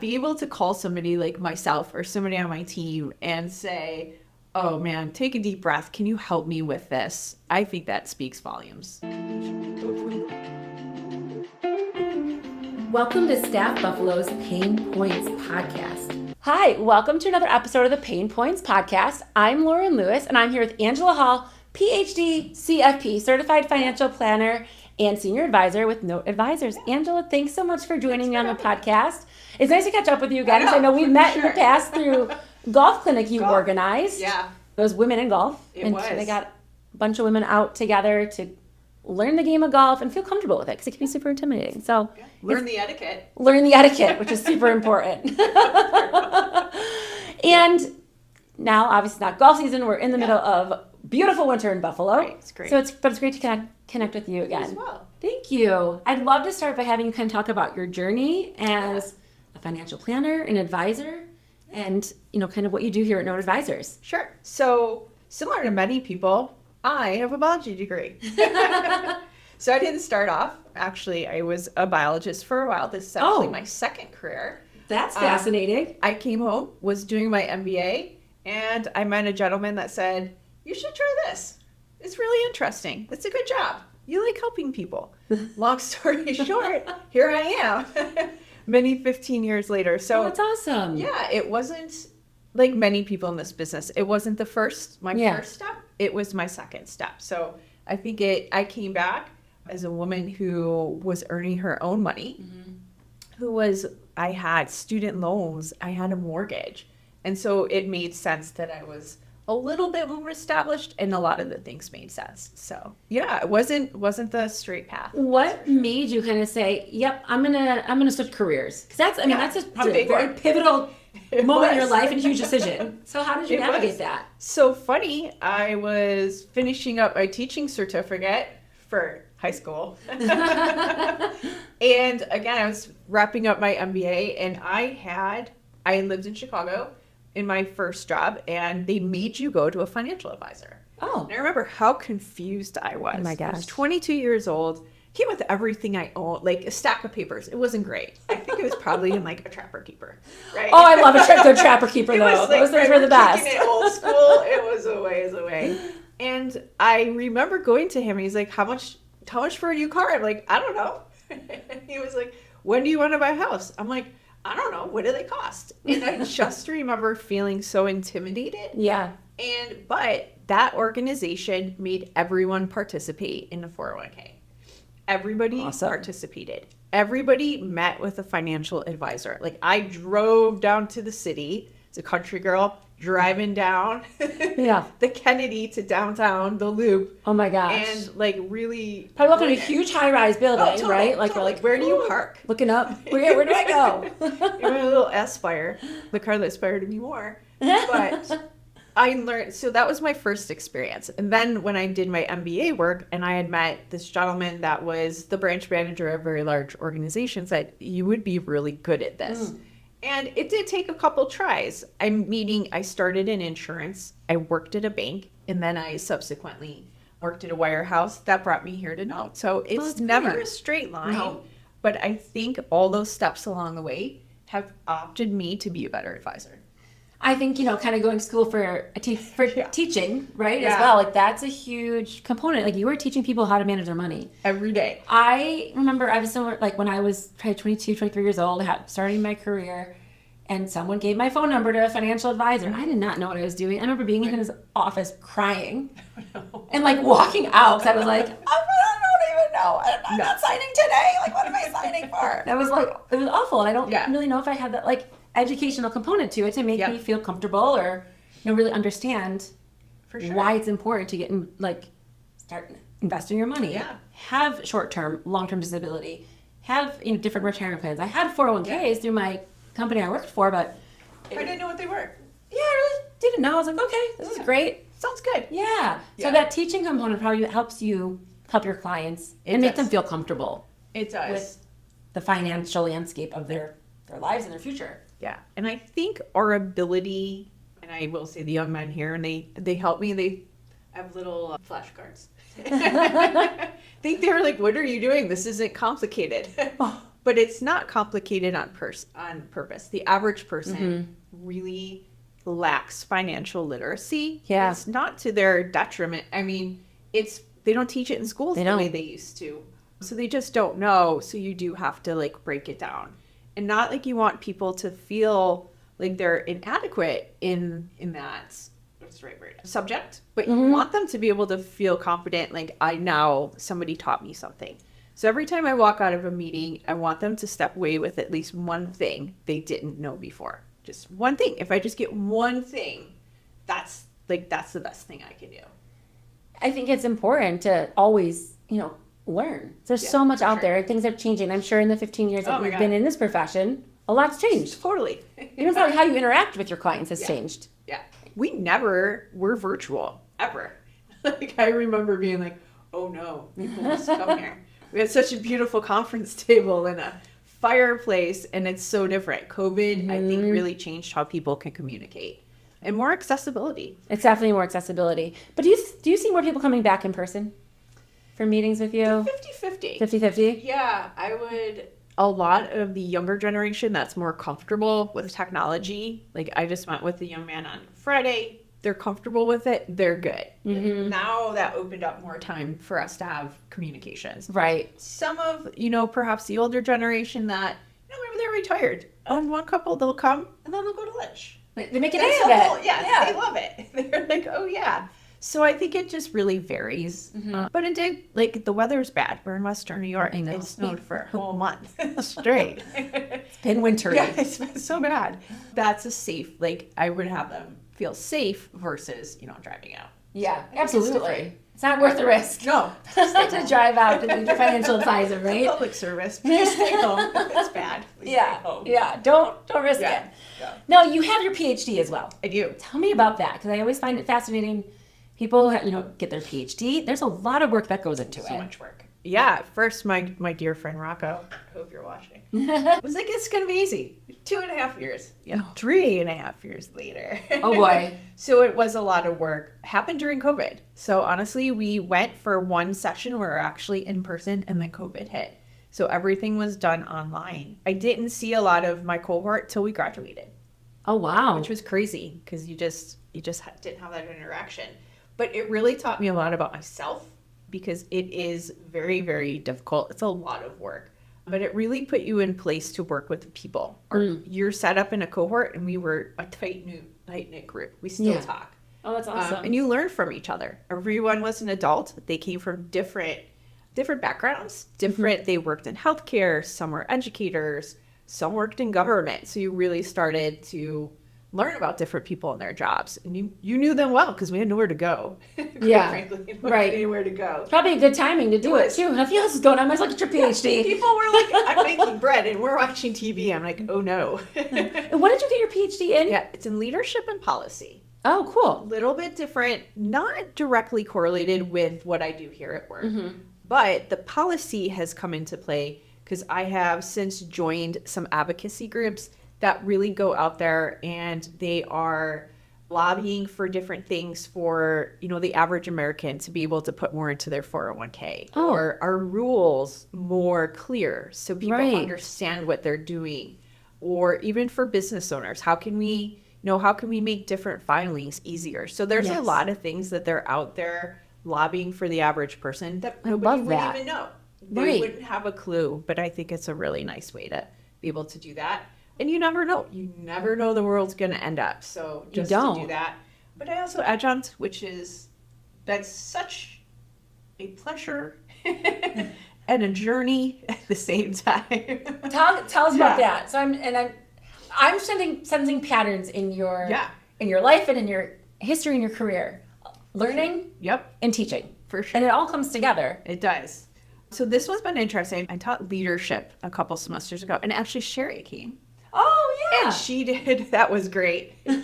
Be able to call somebody like myself or somebody on my team and say, oh man, take a deep breath. Can you help me with this? I think that speaks volumes. Welcome to StaffBuffalo's Pain Points Podcast. Hi, welcome to another episode of the Pain Points Podcast. I'm Lauren Lewis, and I'm here with Angela Hall, PhD, CFP, Certified Financial Planner, and Senior Advisor with Note Advisors. Angela, thanks so much for joining me on the podcast. It's nice to catch up with you again. I know we've met in the past through golf clinic you organized. Yeah. It was women in golf. It was. They got a bunch of women out together to learn the game of golf and feel comfortable with it because it can be super intimidating. So learn the etiquette. Learn the etiquette, which is super important. And now, obviously, not golf season. We're in the middle of beautiful winter in Buffalo. Right, it's great. So it's great to connect with you again. You as well. Thank you. I'd love to start by having you kind of talk about your journey as a financial planner, an advisor, and kind of what you do here at Note Advisors. Sure. So similar to many people, I have a biology degree. So I didn't start off. Actually, I was a biologist for a while. This is actually my second career. That's fascinating. I came home, was doing my MBA, and I met a gentleman that said, you should try this. It's really interesting. It's a good job. You like helping people. Long story short, here I am. Many 15 years later. So that's awesome. Yeah, it wasn't like many people in this business. It wasn't first step. It was my second step. So I think I came back as a woman who was earning her own money, I had student loans, I had a mortgage. And so it made sense that I was a little bit more established and a lot of the things made sense. So yeah, it wasn't the straight path. What made you kind of say, yep, I'm gonna switch careers? Because that's just probably a very pivotal moment in your life and huge decision. So how did you navigate that? So funny, I was finishing up my teaching certificate for high school. And again, I was wrapping up my MBA, and I lived in Chicago in my first job, and they made you go to a financial advisor. Oh. And I remember how confused I was. Oh my gosh. I was 22 years old, came with everything I owned, like a stack of papers. It wasn't great. I think it was probably in like a Trapper Keeper, right? Oh, I love a good Trapper Keeper though. Those things were the best. It old school. It was a ways away. And I remember going to him, and he's like, how much for a new car? I'm like, I don't know. And he was like, when do you want to buy a house? I'm like, I don't know. What do they cost? And I just remember feeling so intimidated. Yeah. But that organization made everyone participate in the 401k. Everybody participated. Everybody met with a financial advisor. Like, I drove down to the city as a country girl, driving down the Kennedy to downtown, the Loop. Oh my gosh. And like really probably up in a huge high-rise building, right? Like, totally. We're like, where do you park? Looking up. Where do I go? In my little Aspire, the car that aspired me more. But I learned, so that was my first experience. And then when I did my MBA work, and I had met this gentleman that was the branch manager of a very large organization, said, you would be really good at this. And it did take a couple tries. I started in insurance, I worked at a bank, and then I subsequently worked at a wirehouse. That brought me here to Note. So it's never a straight line. No. But I think all those steps along the way have opted me to be a better advisor. I think, kind of going to school for teaching, right, as well. Like, that's a huge component. Like, you were teaching people how to manage their money. Every day. I remember I was somewhere, like, when I was probably 22, 23 years old, starting my career, and someone gave my phone number to a financial advisor. I did not know what I was doing. I remember being in his office crying and, like, walking out because I was like, I don't even know. I'm not signing today. Like, what am I signing for? That was, like, it was awful. And I don't really know if I had that, like, educational component to it to make me feel comfortable or really understand why it's important to get in, start investing your money. Have short-term, long-term disability, have different retirement plans. I had 401ks through my company I worked for, but I didn't know what they were. Yeah, I really didn't know. I was like, okay, this is great. Sounds good. Yeah. So that teaching component probably helps you help your clients and make them feel comfortable. It does. With the financial landscape of their lives and their future. Yeah. And I think our ability, and I will say the young men here, and they help me. They have little flashcards. I think they're like, what are you doing? This isn't complicated. But it's not complicated on purpose. The average person really lacks financial literacy. Yeah. It's not to their detriment. I mean, they don't teach it in schools the way they used to. So they just don't know. So you do have to like break it down. And not like you want people to feel like they're inadequate in that, what's the right word, subject. But you want them to be able to feel confident, like somebody taught me something. So every time I walk out of a meeting, I want them to step away with at least one thing they didn't know before. Just one thing. If I just get one thing, that's the best thing I can do. I think it's important to always, learn. There's so much out there. Things are changing. I'm sure in the 15 years that we've been in this profession, a lot's changed. Totally. Even how you interact with your clients has changed. Yeah. We never were virtual, ever. Like, I remember being like, oh no, people must come here. We had such a beautiful conference table and a fireplace, and it's so different. COVID, I think, really changed how people can communicate. And more accessibility. It's definitely more accessibility. But do you see more people coming back in person for meetings with you? 50-50. 50-50? Yeah, I would. A lot of the younger generation that's more comfortable with technology. Like, I just met with a young man on Friday. They're comfortable with it. They're good. Now that opened up more time for us to have communications. Right. Some of, perhaps the older generation that, maybe they're retired. On one couple, they'll come and then they'll go to lunch. They make it day of it. Yeah, they love it. They're like, oh yeah. So I think it just really varies. But like, the weather's bad. We're in Western New York. And it snowed for a whole month straight. It's been wintry. Yeah, it's been so bad. That's a safe, like, I would have them feel safe versus, driving out. Yeah, absolutely. It's not worth the risk. No. To drive out to the financial advisor, right? Public service. Please stay home. It's bad. Please stay home. Yeah. Don't risk it. Yeah. Now, you have your PhD as well. I do. Tell me about that, because I always find it fascinating. People, get their PhD. There's a lot of work that goes into it. So much work. Yeah. First, my dear friend Rocco, I hope you're watching, was like, it's going to be easy. 2.5 years. Yeah. 3.5 years later. Oh, boy. So it was a lot of work. Happened during COVID. So honestly, we went for one session where we were actually in person, and then COVID hit. So everything was done online. I didn't see a lot of my cohort till we graduated. Oh, wow. Which was crazy, because you just didn't have that interaction. But it really taught me a lot about myself, because it is very, very difficult. It's a lot of work. But it really put you in place to work with people. You're set up in a cohort, and we were a tight-knit group. We still talk. Oh, that's awesome. And you learn from each other. Everyone was an adult. They came from different backgrounds. They worked in healthcare. Some were educators. Some worked in government. So you really started to learn about different people and their jobs. And you knew them well, because we had nowhere to go. Yeah. Frankly, right. Anywhere to go. It's probably a good timing to do it too. Nothing else is going on. Let's look at your PhD. People were like, I'm making bread and we're watching TV. I'm like, oh no. And what did you get your PhD in? Yeah, it's in leadership and policy. Oh, cool. A little bit different, not directly correlated with what I do here at work. But the policy has come into play because I have since joined some advocacy groups that really go out there and they are lobbying for different things for, the average American to be able to put more into their 401k. Oh. Or our rules more clear so people Right. understand what they're doing. Or even for business owners, how can we make different filings easier? So there's a lot of things that they're out there lobbying for the average person that nobody would even know. They wouldn't have a clue, but I think it's a really nice way to be able to do that. And you never know. You never know the world's going to end up. So just to do that. But I also adjunct, that's such a pleasure and a journey at the same time. Tell us about that. So I'm sensing patterns in your life and in your history and your career. Learning and teaching. For sure. And it all comes together. It does. So this one's been interesting. I taught leadership a couple semesters ago, and actually Sherry came. Oh, yeah. And she did. That was great. She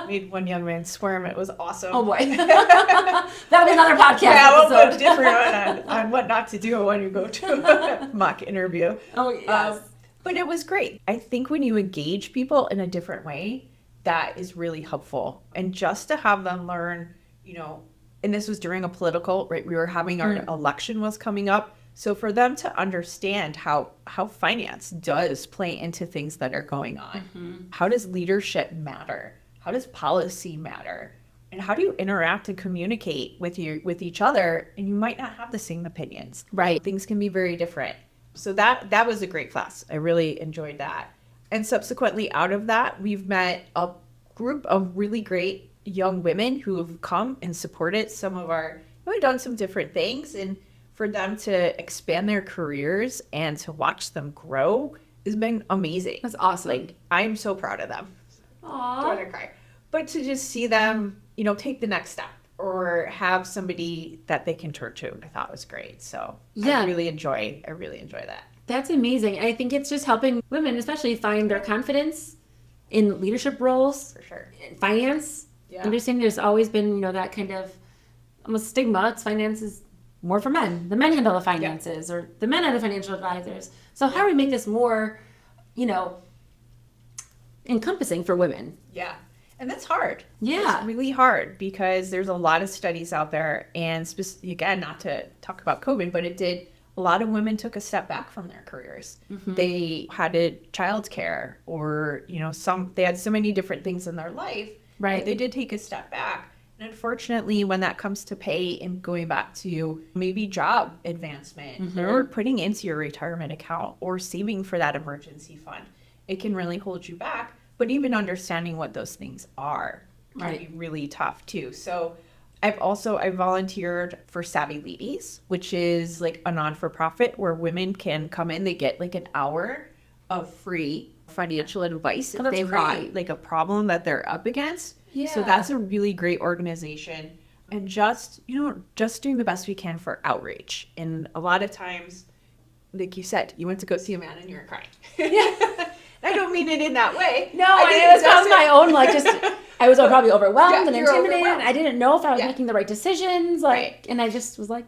made one young man squirm. It was awesome. Oh, boy. That'll be another podcast we'll episode. go different on what not to do when you go to a mock interview. Oh, yes. But it was great. I think when you engage people in a different way, that is really helpful. And just to have them learn, and this was during a political, right? We were having our election was coming up. So for them to understand how finance does play into things that are going on, how does leadership matter? How does policy matter? And how do you interact and communicate with each other? And you might not have the same opinions. Right. Things can be very different. So that was a great class. I really enjoyed that. And subsequently out of that, we've met a group of really great young women who have come and supported some of our, we've done some different things, and for them to expand their careers and to watch them grow has been amazing. That's awesome. Like, I'm so proud of them. Aww. Don't want to cry. But to just see them, take the next step or have somebody that they can turn to, I thought was great. So yeah. I really enjoy that. That's amazing. I think it's just helping women, especially, find their confidence in leadership roles. For sure. In finance. Yeah. Understanding there's always been, that kind of almost stigma. It's finance is more for men. The men handle the finances, or the men are the financial advisors. So how do we make this more, encompassing for women? Yeah. And that's hard. Yeah. It's really hard because there's a lot of studies out there, and again, not to talk about COVID, but a lot of women took a step back from their careers. Mm-hmm. They had childcare, or, they had so many different things in their life. Right. They did take a step back. And unfortunately, when that comes to pay and going back to maybe job advancement, or putting into your retirement account or saving for that emergency fund, it can really hold you back. But even understanding what those things are can be really tough too. So I volunteered for Savvy Ladies, which is like a non-for-profit where women can come in. They get like an hour of free financial advice if they've got like a problem that they're up against. Yeah. So that's a really great organization. And just doing the best we can for outreach. And a lot of times, like you said, you went to go see a man and you were crying. Yeah. I don't mean it in that way. No, it was my own, I was probably overwhelmed and intimidated. And I didn't know if I was making the right decisions. And I just was like,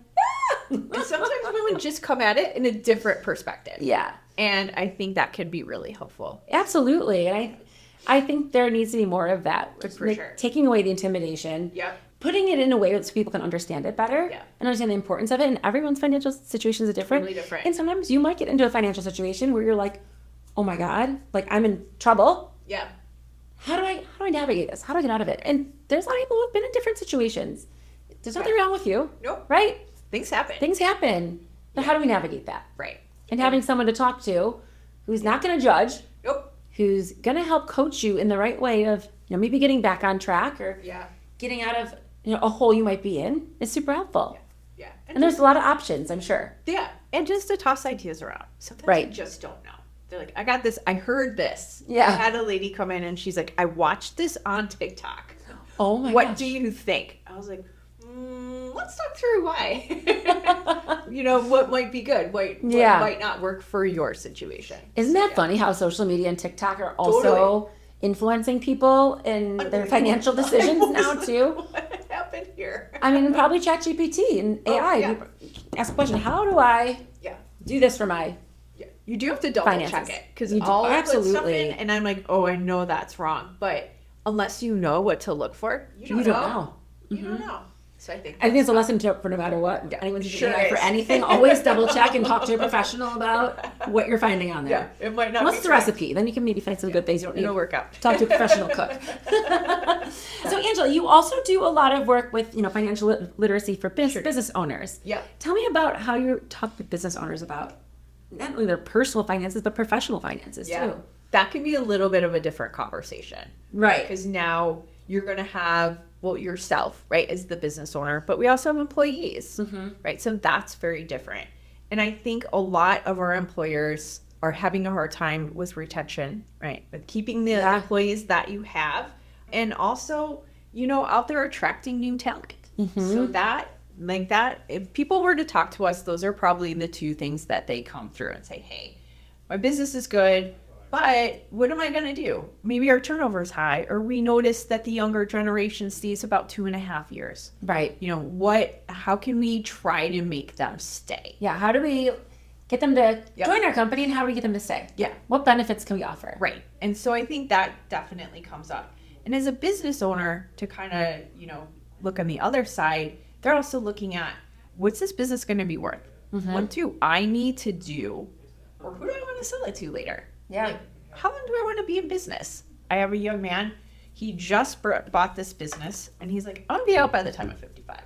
Because sometimes women just come at it in a different perspective. Yeah. And I think that can be really helpful. Absolutely. And I think there needs to be more of that. For sure. Taking away the intimidation. Yep. Putting it in a way so people can understand it better. Yeah. And understand the importance of it. And everyone's financial situations are different. Totally different. And sometimes you might get into a financial situation where you're like, oh my God, I'm in trouble. Yeah. How do I navigate this? How do I get out of it? And there's a lot of people who've been in different situations. There's nothing wrong with you. Nope. Right? Things happen. But how do we navigate that? Right. And having someone to talk to who's not going to judge. Nope. Who's going to help coach you in the right way of, maybe getting back on track or getting out of, a hole you might be in is super helpful. Yeah. And there's a lot of options, I'm sure. Yeah. And just to toss ideas around. Sometimes you just don't know. They're like, I got this. I heard this. Yeah. I had a lady come in and she's like, I watched this on TikTok. Oh my gosh. What do you think? I was like, let's talk through why. What might be good. What might not work for your situation. Isn't that funny how social media and TikTok are also influencing people in their financial decisions now too? What happened here? I mean, probably ChatGPT and AI. You ask a question, how do I do this for my You do have to double check it, because I'll put stuff in and I'm like, oh, I know that's wrong. But unless you know what to look for, you don't know. You don't know. So I think it's a lesson for no matter what. Anyone's using AI for anything, always double check and talk to a professional about what you're finding on there. Yeah, it might not. What's the recipe? Then you can maybe find some good things you don't need. It'll work out. Talk to a professional cook. So Angela, you also do a lot of work with financial literacy for business owners. Yeah. Tell me about how you talk to business owners about not only their personal finances but professional finances too. That can be a little bit of a different conversation, right? Because now you're going to have yourself, right, as the business owner, but we also have employees, right? So that's very different. And I think a lot of our employers are having a hard time with retention, right? With keeping the employees that you have, and also, out there attracting new talent. So that, if people were to talk to us, those are probably the two things that they come through and say, hey, my business is good, but what am I going to do? Maybe our turnover is high, or we notice that the younger generation stays about 2.5 years. Right. How can we try to make them stay? Yeah. How do we get them to join our company, and how do we get them to stay? Yeah. What benefits can we offer? Right. And so I think that definitely comes up. And as a business owner, to kind of, look on the other side, they're also looking at, what's this business going to be worth? What do I need to do, or who do I want to sell it to later? Yeah. Like, how long do I want to be in business? I have a young man. He just bought this business, and he's like, "I'll be out by the time I'm 55."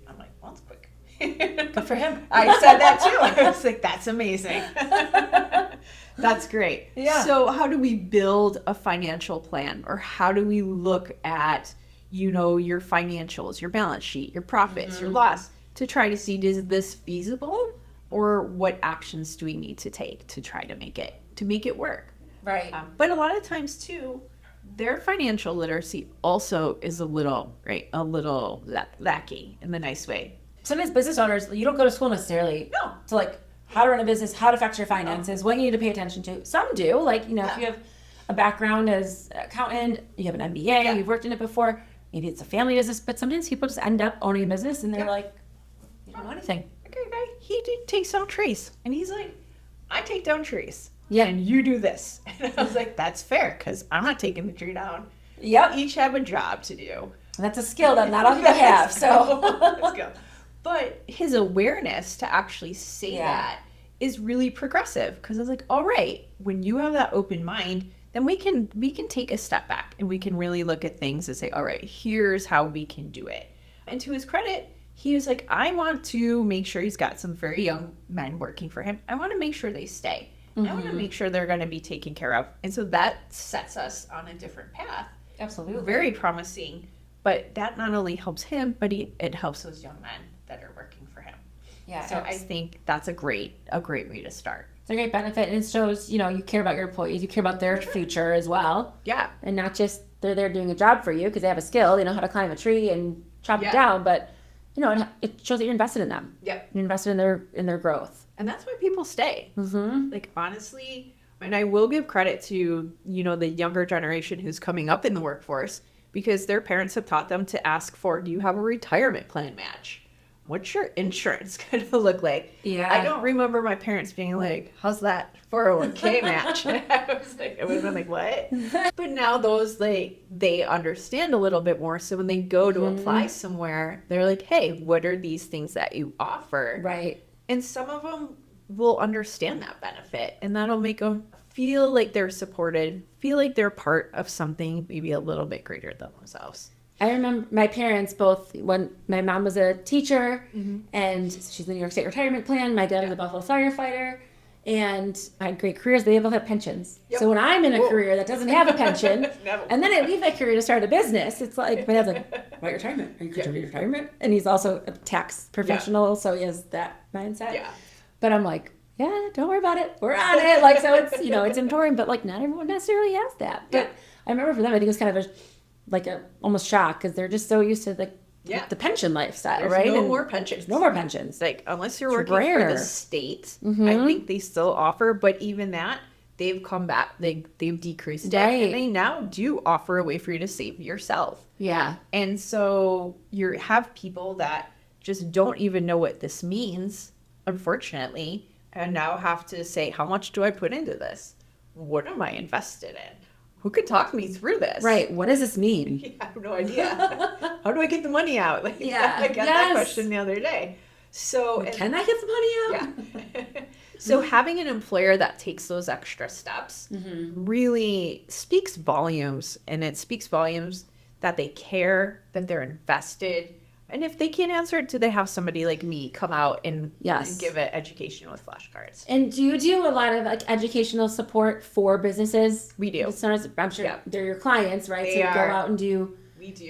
I'm like, "Well, that's quick." Good for him. I said that too. I was like, "That's amazing." That's great. Yeah. So how do we build a financial plan, or how do we look at, your financials, your balance sheet, your profits, your loss, to try to see, is this feasible, or what actions do we need to take to try to make it work? Right. But a lot of times too, their financial literacy also is a little lacking in the nice way. Sometimes business owners, you don't go to school necessarily to like how to run a business, how to factor your finances, what you need to pay attention to. Some do, like, if you have a background as an accountant, you have an MBA, you've worked in it before, maybe it's a family business, but sometimes people just end up owning a business and they're like, you don't know anything. Okay, guy, he takes down trees, and he's like, I take down trees. Yeah. And you do this. And I was like, that's fair, because I'm not taking the tree down. Yep. We each have a job to do. That's a skill that not all people have. So Let's go. But his awareness to actually say that is really progressive, because I was like, all right, when you have that open mind, then we can take a step back, and we can really look at things and say, all right, here's how we can do it. And to his credit, he was like, I want to make sure, he's got some very young men working for him. I want to make sure they stay. I want to make sure they're going to be taken care of. And so that sets us on a different path. absolutely. Very promising. But that not only helps him, but it helps those young men that are working for him. Yeah. So I think that's a great way to start. It's a great benefit, and it shows, you care about your employees, you care about their future as well. Yeah. And not just they're there doing a job for you because they have a skill, they know how to climb a tree and chop it down, but it shows that you're invested in them. Yep. You're invested in their growth. And that's why people stay. Like, honestly, and I will give credit to, the younger generation who's coming up in the workforce, because their parents have taught them to ask for, do you have a retirement plan match? What's your insurance going to look like? Yeah. I don't remember my parents being like, how's that 401k match? I would have been like, what? But now those, they understand a little bit more. So when they go to apply somewhere, they're like, hey, what are these things that you offer? Right. And some of them will understand that benefit, and that'll make them feel like they're supported, feel like they're part of something maybe a little bit greater than themselves. I remember my parents both, when my mom was a teacher and she's in the New York State retirement plan, my dad was a Buffalo firefighter, and I had great careers. They both have pensions. Yep. So when I'm in a career that doesn't have a pension, and then I leave that career to start a business, it's like, my dad's like, what, retirement? Are you contributing to retirement? And he's also a tax professional, so he has that mindset. Yeah. But I'm like, yeah, don't worry about it. We're on it. Like, so it's, it's important, but not everyone necessarily has that. But I remember for them, I think it was kind of a almost shock, because they're just so used to the pension lifestyle, There's right? no And more pensions. no more pensions. Like, unless you're It's working for rare. the state, I think they still offer, but even that, they've come back, they've decreased it. Right. And they now do offer a way for you to save yourself. Yeah. And so you have people that just don't even know what this means, unfortunately, and now have to say, how much do I put into this? What am I invested in? Who could talk me through this? Right. What does this mean? I have no idea. How do I get the money out? Like, Yeah. I got that question the other day. So Can I get the money out? yeah. So having an employer that takes those extra steps really speaks volumes, and it speaks volumes that they care, that they're invested. And if they can't answer it, do they have somebody like me come out and give it education with flashcards? And do you do a lot of educational support for businesses? We do. Sometimes, I'm sure they're your clients, right? So you go out and do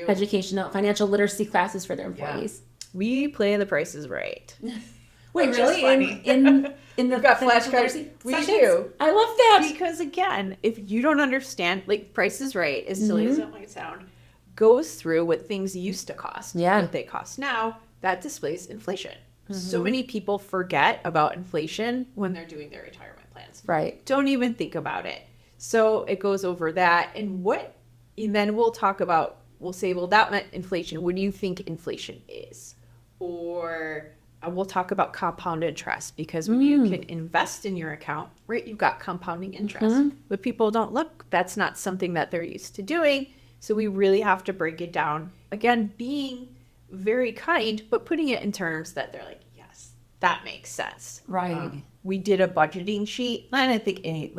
educational, financial literacy classes for their employees. We play The Price is Right. Wait, Which really? is funny. In the got financial flashcards. literacy We sessions? do. I love that. Because again, if you don't understand, Price is Right, as silly as it might sound, goes through what things used to cost. Yeah. What they cost now, that displays inflation. So many people forget about inflation when they're doing their retirement plans. Right. Don't even think about it. So it goes over that. And then we'll talk about, we'll say, well, that meant inflation. What do you think inflation is? Or we'll talk about compound interest, because when you can invest in your account, right, you've got compounding interest. But people don't look, that's not something that they're used to doing. So we really have to break it down. Again, being very kind, but putting it in terms that they're like, yes, that makes sense. Right. We did a budgeting sheet, and I think I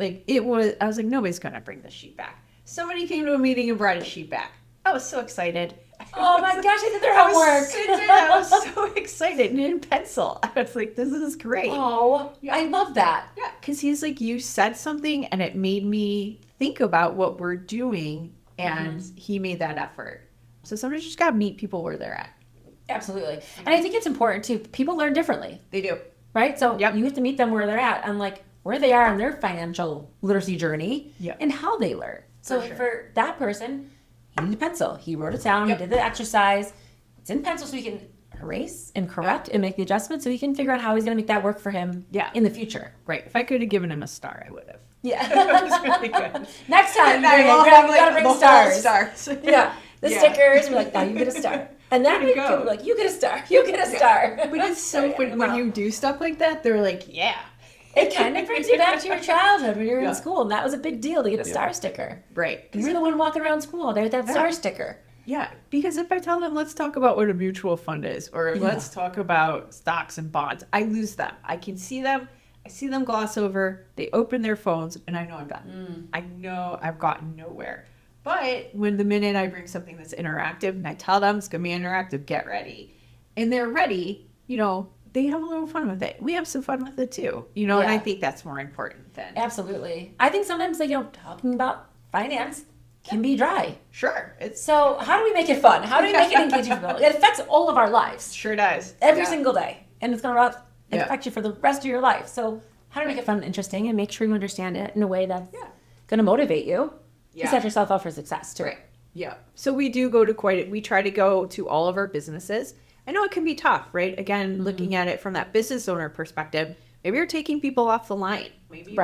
was like, nobody's gonna bring this sheet back. Somebody came to a meeting and brought a sheet back. I was so excited. Oh my gosh, they did their homework. I was so excited, and in pencil. I was like, this is great. Oh, I love that. Yeah, because he's like, you said something, and it made me think about what we're doing, and he made that effort. So sometimes you just gotta meet people where they're at. Absolutely. And I think it's important too. People learn differently. They do. Right? So you have to meet them where they're at and like where they are in their financial literacy journey and how they learn. So for that person, he needed a pencil. He wrote it down. He did the exercise. It's in pencil so he can erase and correct and make the adjustments so he can figure out how he's going to make that work for him in the future. Right. If I could have given him a star, I would have. Yeah. That was really good. Next time, you gotta bring stars. Yeah. The stickers, we're like, now you get a star. And then we go like, you get a star. You get a star. But it's so funny when you do stuff like that, they're like, yeah. It kind of brings you back to your childhood when you were in school. And that was a big deal to get a star sticker. Right. Because you're the one walking around school all day with that star sticker. Yeah, because if I tell them, let's talk about what a mutual fund is, or let's talk about stocks and bonds, I lose them. I can see them. I see them gloss over. They open their phones, and I know I'm done. I know I've gotten nowhere. But when the minute I bring something that's interactive, and I tell them it's going to be interactive, get ready. And they're ready, they have a little fun with it. We have some fun with it too, and I think that's more important than. Absolutely. I think sometimes, talking about finance can be dry. Sure. So how do we make it fun? How do we make it engaging for people? It affects all of our lives. Sure does. Every single day. And it's going to affect you for the rest of your life. So how do we make it fun and interesting and make sure you understand it in a way that's going to motivate you to set yourself up for success too. Right. Yeah. So we do go to we try to go to all of our businesses. I know it can be tough, right? Again, looking at it from that business owner perspective, maybe you're taking people off the line. Maybe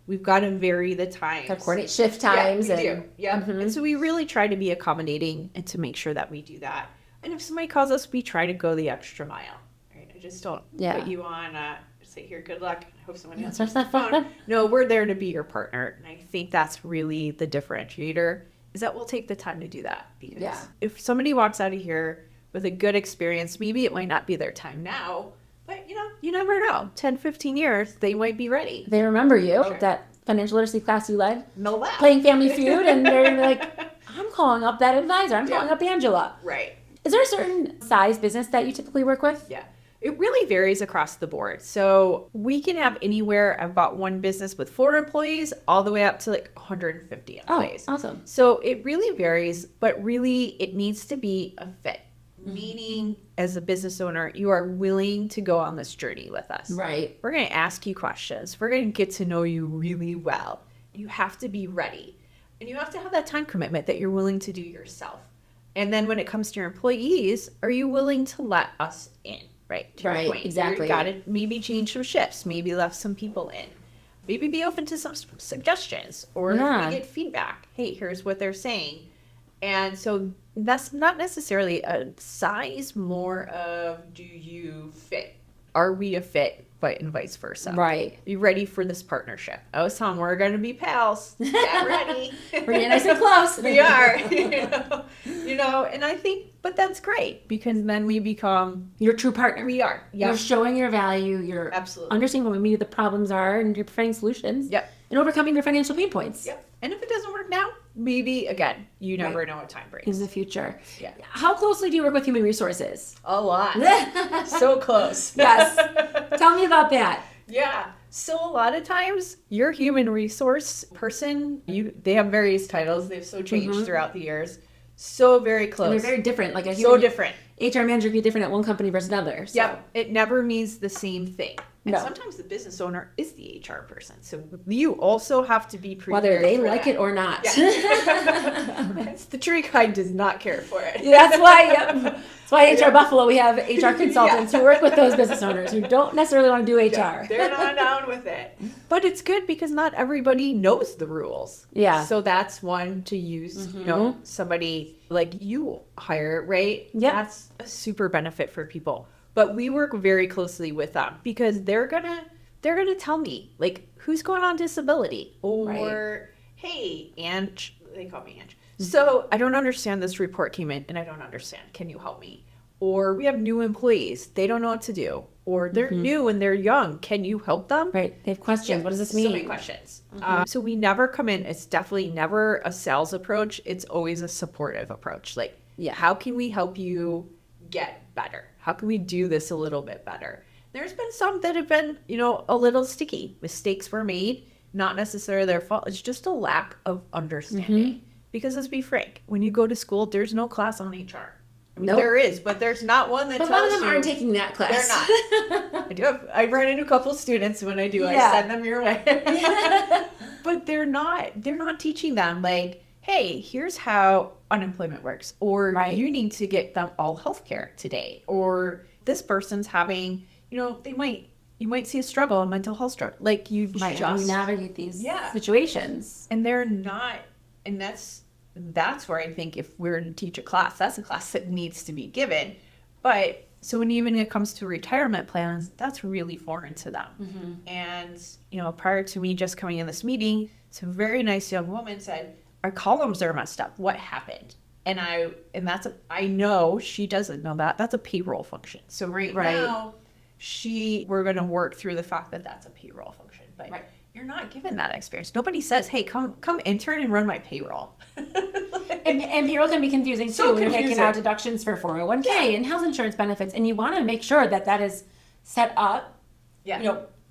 we've got to vary the times. Got to coordinate shift times. Yeah, we do. Yeah. And so we really try to be accommodating and to make sure that we do that. And if somebody calls us, we try to go the extra mile. Right? I just don't put you on, say, here, good luck. I hope someone answers the phone. No, we're there to be your partner. And I think that's really the differentiator, is that we'll take the time to do that. Because if somebody walks out of here with a good experience, maybe it might not be their time now. But, you never know. 10, 15 years, they might be ready. They remember you, that financial literacy class you led. No laugh. Playing Family Feud, and they're like, I'm calling up that advisor. I'm calling up Angela. Right. Is there a certain size business that you typically work with? Yeah. It really varies across the board. So we can have anywhere, I've got one business with 4 employees all the way up to 150 employees. Oh, awesome. So it really varies, but really it needs to be a fit. Meaning, as a business owner, you are willing to go on this journey with us. Right. We're going to ask you questions. We're going to get to know you really well. You have to be ready. And you have to have that time commitment that you're willing to do yourself. And then when it comes to your employees, are you willing to let us in? Right. To your point. Exactly. You got to maybe change some shifts. Maybe left some people in. Maybe be open to some suggestions. Or if we get feedback. Hey, here's what they're saying. And so that's not necessarily a size, more of, do you fit? Are we a fit? And vice versa. Right. Be ready for this partnership. I was telling them we're going to be pals. Get ready. We're getting nice and close. We are. And I think, but that's great because then we become your true partner. We are. Yep. You're showing your value. You're understanding what maybe the problems are, and you're providing solutions. Yep. And overcoming your financial pain points. Yep. And if it doesn't work now, maybe again, you never know what time brings. In the future. Yeah. How closely do you work with human resources? A lot. So close. Yes. Tell me about that. Yeah. So a lot of times your human resource person, they have various titles. They've so changed throughout the years. So very close. And they're very different. Like so different. HR manager can be different at one company versus another. So. Yep. It never means the same thing. And no. Sometimes the business owner is the HR person. So you also have to be prepared. Whether they like it or not. Yeah. The tree kind does not care for it. That's why StaffBuffalo, we have HR consultants who work with those business owners who don't necessarily want to do HR. Yeah, they're not down with it. But it's good because not everybody knows the rules. Yeah. So that's one to use, somebody like you hire, right? Yeah. That's a super benefit for people. But we work very closely with them because they're gonna tell me who's going on disability or hey, Ange, they call me Ange. So I don't understand, this report came in and I don't understand. Can you help me? Or we have new employees. They don't know what to do. Or they're new and they're young. Can you help them? Right. They have questions. Yeah, what does this mean? So many questions. So we never come in. It's definitely never a sales approach. It's always a supportive approach. Like, how can we help you get better? How can we do this a little bit better? There's been some that have been, a little sticky. Mistakes were made. Not necessarily their fault. It's just a lack of understanding. Because let's be frank, when you go to school, there's no class on HR. Nope. There is, but there's not one that but tells you. a lot of them aren't taking that class. They're not. I run into a couple students when I do. I send them your way. But they're not teaching them, like, hey, here's how unemployment works. Or you need to get them all healthcare today. Or this person's having, you might see a struggle, a mental health struggle. Like, you just navigate these situations. And they're not, and that's where I think if we're to teach a class, that's a class that needs to be given. But so when even it comes to retirement plans, that's really foreign to them. And, prior to me just coming in this meeting, some very nice young woman said, our columns are messed up. What happened? And I know she doesn't know that. That's a payroll function. So now we're going to work through the fact that that's a payroll function. But you're not given that experience. Nobody says, hey, come intern and run my payroll. and payroll can be confusing too when you're taking out deductions for 401k and health insurance benefits. And you want to make sure that is set up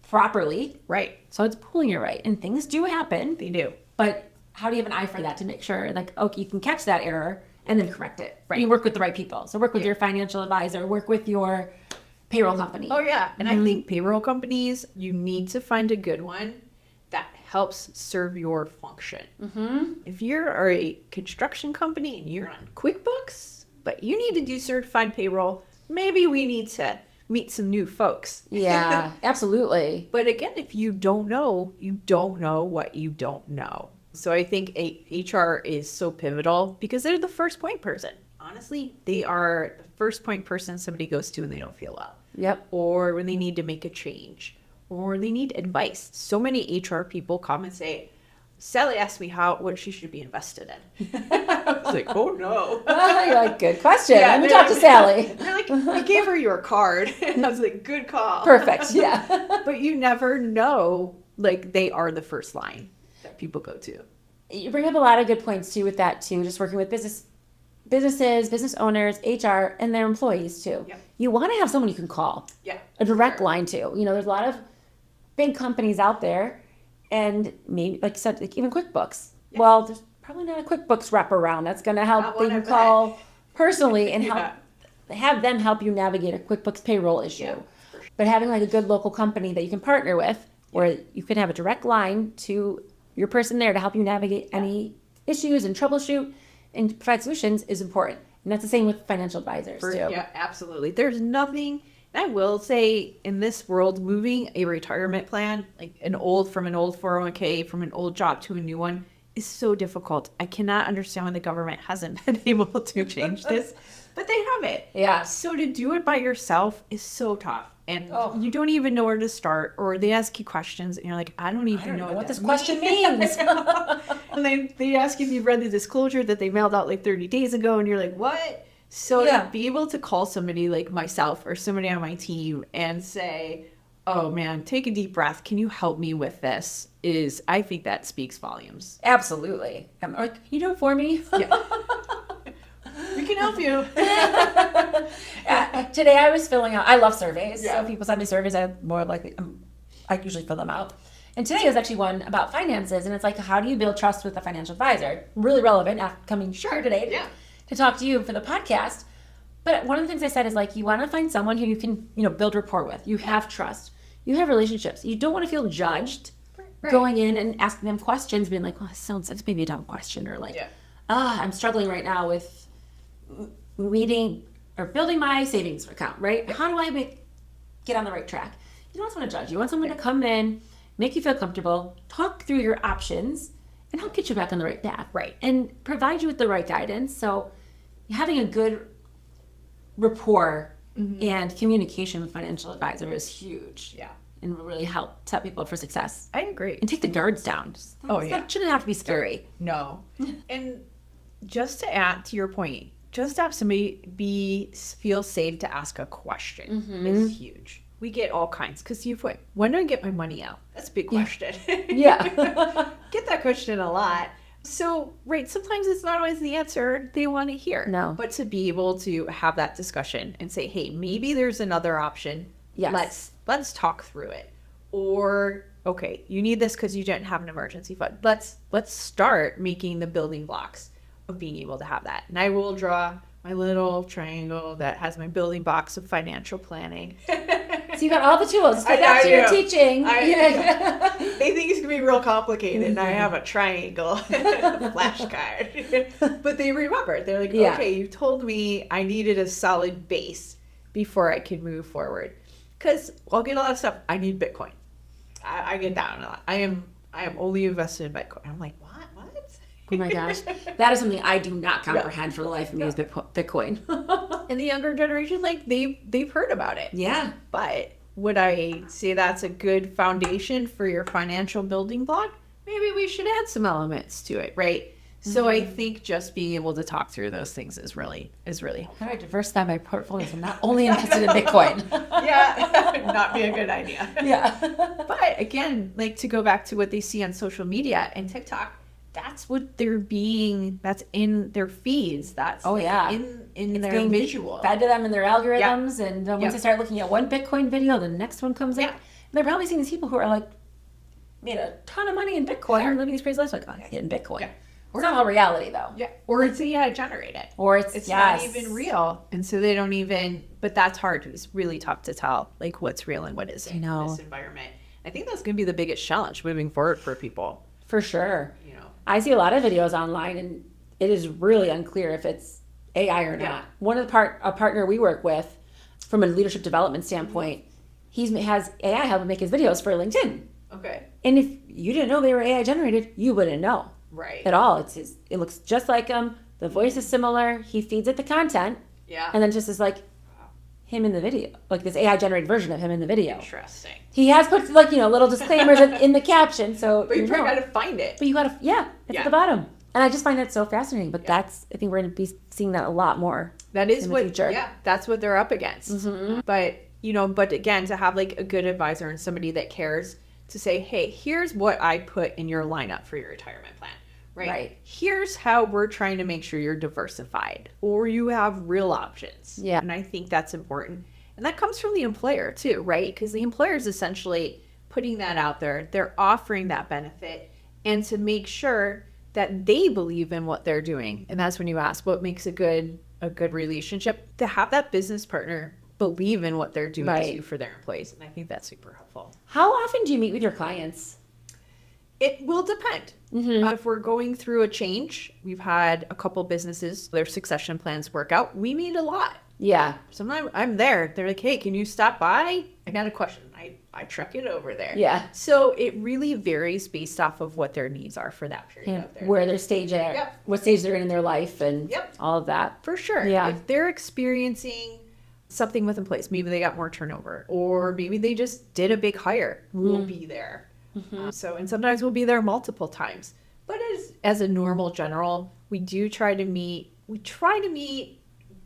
properly. Right. So it's pulling you right. And things do happen. They do. But how do you have an eye for that to make sure, like, okay, you can catch that error and then correct it? Right. You work with the right people. So work with your financial advisor, work with your payroll company. Oh, yeah. And I think payroll companies, you need to find a good one that helps serve your function. If you're a construction company and you're on QuickBooks, but you need to do certified payroll, maybe we need to meet some new folks. Yeah, absolutely. But again, if you don't know, you don't know what you don't know. So I think HR is so pivotal because they're the first point person. Honestly, they are the first point person somebody goes to when they don't feel well. Yep. Or when they need to make a change. Or they need advice. So many HR people come and say, Sally asked me what she should be invested in. I was like, oh no. You're like, good question. Let me talk to Sally. They're like, I gave her your card. And I was like, good call. Perfect. Yeah. But you never know, like, they are the first line that people go to. You bring up a lot of good points too with that too. Just working with businesses, business owners, HR, and their employees too. Yep. You want to have someone you can call. Yeah. A direct line to. There's a lot of big companies out there, and maybe, like you said, like even QuickBooks. Yeah. Well, there's probably not a QuickBooks rep around that's going to help. They can call personally and have them help you navigate a QuickBooks payroll issue. Yeah, sure. But having like a good local company that you can partner with, where you can have a direct line to your person there to help you navigate any issues and troubleshoot and provide solutions is important. And that's the same with financial advisors too. Yeah, absolutely. There's nothing. I will say, in this world, moving a retirement plan, like from an old 401k, from an old job to a new one, is so difficult. I cannot understand why the government hasn't been able to change this, but they have it. Yeah. So to do it by yourself is so tough. And you don't even know where to start, or they ask you questions, and you're like, I don't even know what this question means. And they ask you if you've read the disclosure that they mailed out like 30 days ago, and you're like, what? So to be able to call somebody like myself or somebody on my team and say, oh man, take a deep breath. Can you help me with this? I think that speaks volumes. Absolutely. I'm like, can you do it for me? Yeah. We can help you. Today I was filling out, I love surveys. Yeah. So people send me surveys, I usually fill them out. And today was actually one about finances. And it's like, how do you build trust with a financial advisor? Really relevant after coming today to talk to you for the podcast. But one of the things I said is like, you want to find someone who you can, build rapport with. You have trust. You have relationships. You don't want to feel judged going in and asking them questions, being like, well, that's maybe a dumb question. Or like, I'm struggling right now with meeting or building my savings account, right? Yeah. How do I get on the right track? You don't want someone to judge you. You want someone to come in, make you feel comfortable, talk through your options, and help get you back on the right path. Right. And provide you with the right guidance. So having a good rapport and communication with financial advisor is huge. Yeah. And will really help set people up for success. I agree. And take the guards down. That shouldn't have to be scary. No. And just to add to your point, just have somebody feel safe to ask a question is huge. We get all kinds, because when do I get my money out? That's a big question. Yeah. Get that question a lot. So, right, sometimes it's not always the answer they want to hear. No. But to be able to have that discussion and say, hey, maybe there's another option. Yes. Let's talk through it. Or, okay, you need this because you didn't have an emergency fund. Let's start making the building blocks of being able to have that. And I will draw my little triangle that has my building blocks of financial planning. So you got all the tools. So that's your teaching. They think it's going to be real complicated. And I have a triangle flashcard. But they remember. They're like, okay, you told me I needed a solid base before I could move forward. Because I'll get a lot of stuff. I need Bitcoin. I get down a lot. I am only invested in Bitcoin. I'm like, what? Oh my gosh. That is something I do not comprehend for the life of me is Bitcoin. And the younger generation, like they've heard about it. Yeah. But would I say that's a good foundation for your financial building block? Maybe we should add some elements to it, right? So I think just being able to talk through those things is really. How do I diversify my portfolio? So I'm not only interested in Bitcoin. Yeah, not be a good idea. Yeah. But again, like to go back to what they see on social media and TikTok, that's what that's in their feeds. That's in their visual. Fed to them in their algorithms. And once they start looking at one Bitcoin video, the next one comes in. They're probably seeing these people who are like, made a ton of money in Bitcoin and living these crazy lives. Like, oh, I get in Bitcoin. Yeah. It's not all reality, though. Yeah. Or it's generated. Or it's not even real. And so they don't even, but that's hard. It's really tough to tell, like, what's real and what isn't in this environment. I think that's going to be the biggest challenge moving forward for people. For sure. I see a lot of videos online, and it is really unclear if it's AI or not. One of a partner we work with, from a leadership development standpoint, has AI help him make his videos for LinkedIn. Okay. And if you didn't know they were AI generated, you wouldn't know. Right. At all. It looks just like him. The voice is similar. He feeds it the content. Yeah. And then just is like him in the video, like this AI generated version of him in the video. Interesting. He has put little disclaimers in the caption, so but you got to find it. But you got to, it's at the bottom. And I just find that so fascinating. But I think we're going to be seeing that a lot more. That is in the future. That's what they're up against. Mm-hmm. But again, to have like a good advisor and somebody that cares to say, hey, here's what I put in your lineup for your retirement plan. Right. Here's how we're trying to make sure you're diversified or you have real options. Yeah. And I think that's important. And that comes from the employer too, right? Because the employer is essentially putting that out there. They're offering that benefit and to make sure that they believe in what they're doing. And that's when you ask what makes a good relationship, to have that business partner believe in what they're doing to do for their employees. And I think that's super helpful. How often do you meet with your clients? It will depend. Mm-hmm. If we're going through a change, we've had a couple businesses, their succession plans work out. We meet a lot. Yeah. Sometimes I'm there. They're like, hey, can you stop by? I got a question. I truck it over there. Yeah. So it really varies based off of what their needs are for that period. And where their stage at, what stage they're in their life and all of that. For sure. Yeah. If they're experiencing something with employees, maybe they got more turnover or maybe they just did a big hire, we'll be there. Mm-hmm. And sometimes we'll be there multiple times. But as a normal general, we try to meet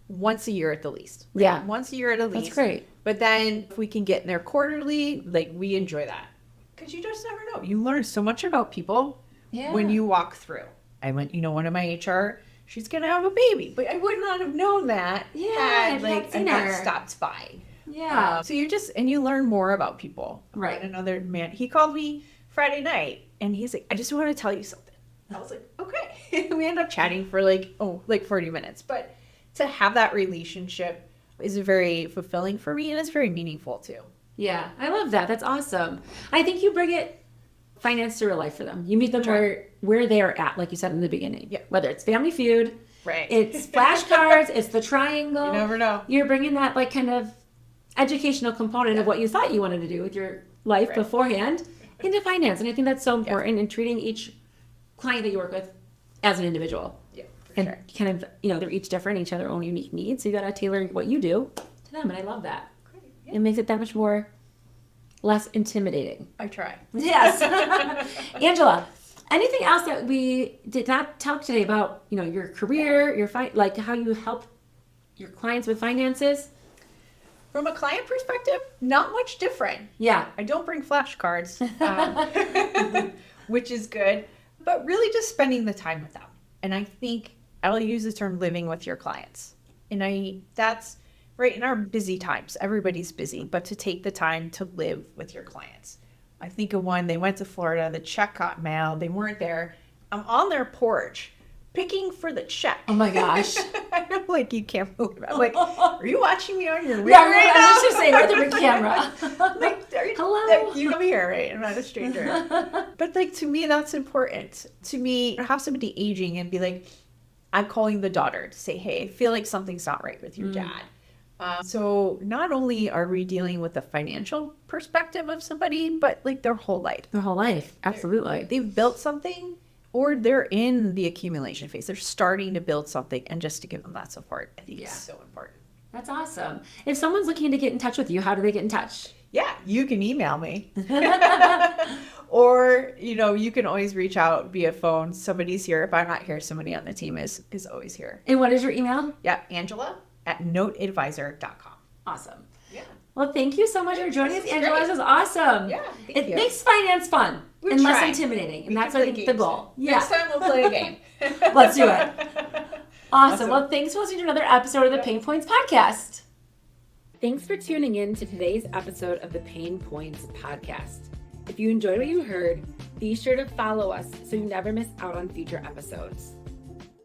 once a year at the least. Right? Yeah. Once a year at the least. That's great. But then if we can get in there quarterly, like we enjoy that. Because you just never know. You learn so much about people when you walk through. I went, one of my HR, she's going to have a baby. But I would not have known that had I not stopped by. Yeah. So you learn more about people. Right. Another man, he called me Friday night and he's like, I just want to tell you something. I was like, okay. We ended up chatting for like 40 minutes. But to have that relationship is very fulfilling for me and it's very meaningful too. Yeah. I love that. That's awesome. I think you bring it finance to real life for them. You meet them where they are at, like you said in the beginning. Yeah. Whether it's Family Feud. Right. It's flashcards. It's the triangle. You never know. You're bringing that like kind of educational component of what you thought you wanted to do with your life beforehand into finance. And I think that's so important in treating each client that you work with as an individual. Yeah, and kind of, they're each different, each have their own unique needs. So you got to tailor what you do to them. And I love that. Great. Yeah. It makes it that much more less intimidating. I try. Yes. Angela, Anything else that we did not talk today about, your career, like how you help your clients with finances? From a client perspective, not much different. Yeah. I don't bring flashcards, which is good, but really just spending the time with them. And I think I'll use the term living with your clients. And that's right in our busy times. Everybody's busy, but to take the time to live with your clients. I think of one, they went to Florida, the check got mailed, they weren't there. I'm on their porch picking for the check. Oh my gosh. I'm like, you can't believe it. I'm like, are you watching me on your ring Yeah, right I now? was just saying, right there with camera. Like, hello. You come here, right? I'm not a stranger. But like, to me, that's important. To me, have somebody aging and be like, I'm calling the daughter to say, hey, I feel like something's not right with your dad. So not only are we dealing with the financial perspective of somebody, but like their whole life. Their whole life. Absolutely. They've built something, or they're in the accumulation phase. They're starting to build something, and just to give them that support, I think is so important. That's awesome. If someone's looking to get in touch with you, how do they get in touch? Yeah, you can email me. Or, you can always reach out via phone. Somebody's here. If I'm not here, somebody on the team is always here. And what is your email? Yeah, Angela@noteadvisor.com. Awesome. Yeah. Well, thank you so much for joining us, Angela. This was awesome. Yeah, It makes finance fun and less intimidating. And that's, I think, the goal. Next time we'll play a game. Let's do it. Awesome. Well, thanks for listening to another episode of the Pain Points Podcast. Thanks for tuning in to today's episode of the Pain Points Podcast. If you enjoyed what you heard, be sure to follow us so you never miss out on future episodes.